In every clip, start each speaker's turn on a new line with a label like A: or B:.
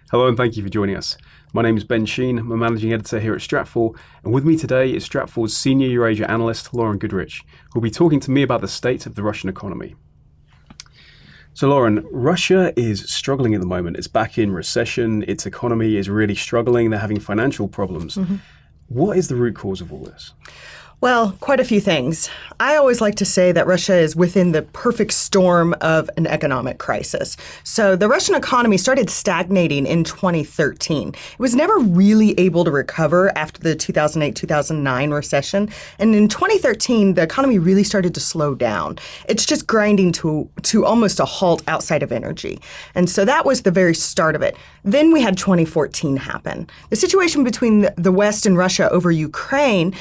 A: Hello and thank you for joining us. My name is Ben Sheen. I'm a managing editor here at Stratfor, and with me today is Stratfor's senior Eurasia analyst, Lauren Goodrich, who will be talking to me about the state of the Russian economy. So Lauren, Russia is struggling at the moment. It's back in recession. Its economy is really struggling. They're having financial problems. What is the root cause of all this?
B: Well, quite a few things. I always like to say that Russia is within the perfect storm of an economic crisis. So the Russian economy started stagnating in 2013. It was never really able to recover after the 2008-2009 recession. And in 2013, the economy really started to slow down. It's just grinding to almost a halt outside of energy. And so that was the very start of it. Then we had 2014 happen. The situation between the West and Russia over Ukraine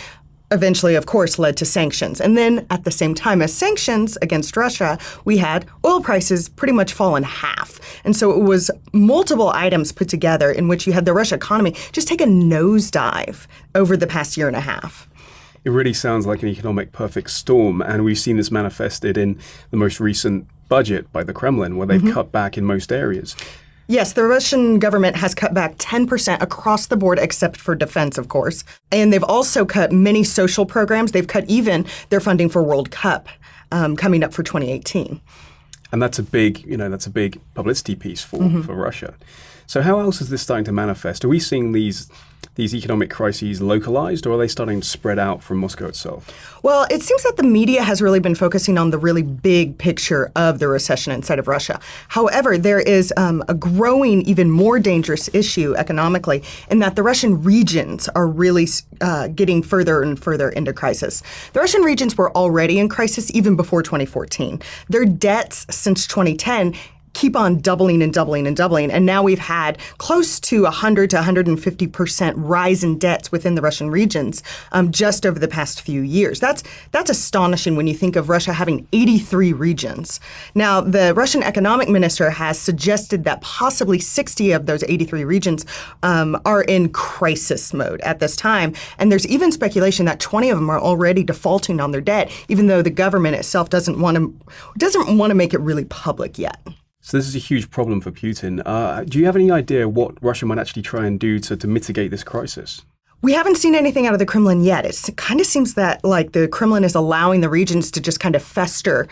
B: eventually, of course, led to sanctions. And then at the same time as sanctions against Russia, we had oil prices pretty much fall in half. And so it was multiple items put together in which you had the Russian economy just take a nosedive over the past year and a half.
A: It really sounds like an economic perfect storm, and we've seen this manifested in the most recent budget by the Kremlin, where they've cut back in most areas.
B: Yes, the Russian government has cut back 10% across the board, except for defense, of course. And they've also cut many social programs. They've cut even their funding for World Cup coming up for 2018.
A: And that's a big publicity piece for Russia. So how else is this starting to manifest? Are we seeing these economic crises localized, or are they starting to spread out from Moscow itself?
B: Well, it seems that the media has really been focusing on the really big picture of the recession inside of Russia. However, there is a growing, even more dangerous issue economically in that the Russian regions are really getting further and further into crisis. The Russian regions were already in crisis even before 2014. Their debts since 2010 keep on doubling and doubling and doubling. And now we've had close to 100 to 150% rise in debts within the Russian regions just over the past few years. That's astonishing when you think of Russia having 83 regions. Now, the Russian economic minister has suggested that possibly 60 of those 83 regions are in crisis mode at this time. And there's even speculation that 20 of them are already defaulting on their debt, even though the government itself doesn't want to make it really public yet.
A: So this is a huge problem for Putin. Do you have any idea what Russia might actually try and do to mitigate this crisis?
B: We haven't seen anything out of the Kremlin yet. It kind of seems that like the Kremlin is allowing the regions to just kind of fester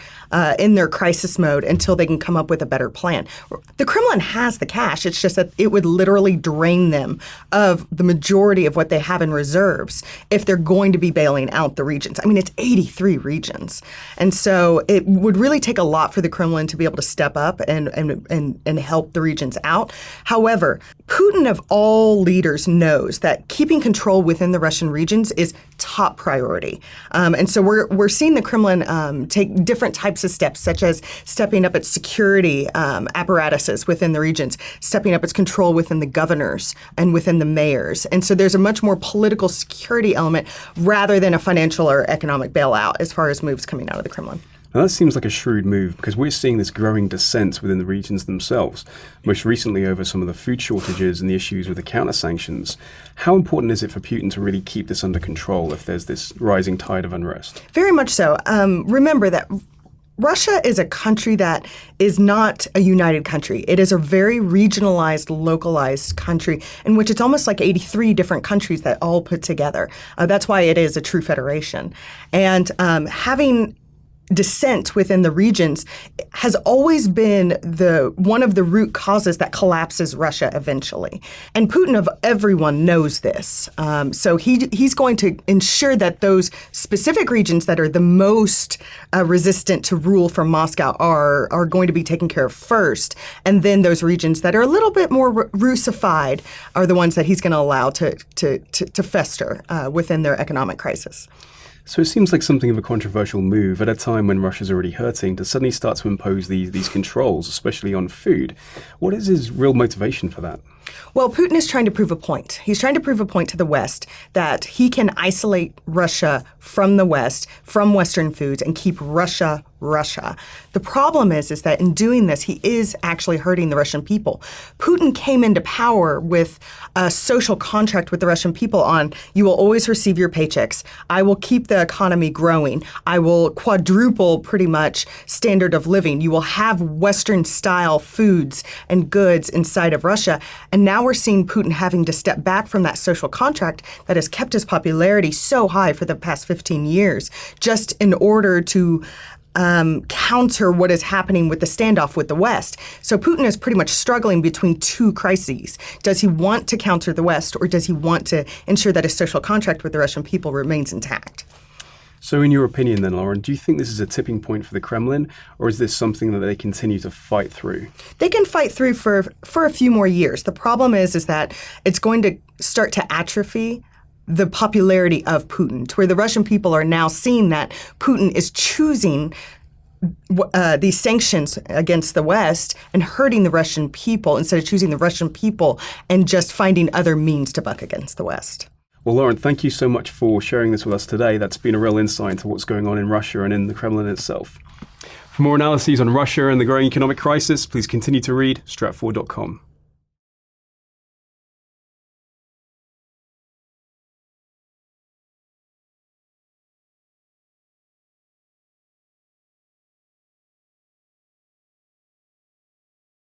B: in their crisis mode until they can come up with a better plan. The Kremlin has the cash. It's just that it would literally drain them of the majority of what they have in reserves if they're going to be bailing out the regions. I mean, it's 83 regions. And so it would really take a lot for the Kremlin to be able to step up and help the regions out. However, Putin of all leaders knows that keeping control within the Russian regions is top priority. And so we're seeing the Kremlin take different types of steps, such as stepping up its security apparatuses within the regions, stepping up its control within the governors and within the mayors. And so there's a much more political security element rather than a financial or economic bailout as far as moves coming out of the Kremlin.
A: Now that seems like a shrewd move because we're seeing this growing dissent within the regions themselves, most recently over some of the food shortages and the issues with the counter-sanctions. How important is it for Putin to really keep this under control if there's this rising tide of unrest?
B: Very much so. Remember that Russia is a country that is not a united country. It is a very regionalized, localized country in which it's almost like 83 different countries that all put together. That's why it is a true federation. And having dissent within the regions has always been one of the root causes that collapses Russia eventually. And Putin of everyone knows this. So he's going to ensure that those specific regions that are the most resistant to rule from Moscow are going to be taken care of first. And then those regions that are a little bit more Russified are the ones that he's going to allow to fester within their economic crisis.
A: So it seems like something of a controversial move at a time when Russia's already hurting to suddenly start to impose these controls, especially on food. What is his real motivation for that?
B: Well, Putin is trying to prove a point. He's trying to prove a point to the West that he can isolate Russia from the West, from Western foods, and keep Russia Russia. The problem is that in doing this, he is actually hurting the Russian people. Putin came into power with a social contract with the Russian people on, you will always receive your paychecks. I will keep the economy growing. I will quadruple pretty much standard of living. You will have Western style foods and goods inside of Russia. And now we're seeing Putin having to step back from that social contract that has kept his popularity so high for the past 15 years, just in order to counter what is happening with the standoff with the West. So Putin is pretty much struggling between two crises. Does he want to counter the West, or does he want to ensure that his social contract with the Russian people remains intact?
A: So in your opinion then, Lauren, do you think this is a tipping point for the Kremlin, or is this something that they continue to fight through?
B: They can fight through for a few more years. The problem is that it's going to start to atrophy the popularity of Putin, to where the Russian people are now seeing that Putin is choosing these sanctions against the West and hurting the Russian people instead of choosing the Russian people and just finding other means to buck against the West.
A: Well, Lauren, thank you so much for sharing this with us today. That's been a real insight into what's going on in Russia and in the Kremlin itself. For more analyses on Russia and the growing economic crisis, please continue to read Stratfor.com.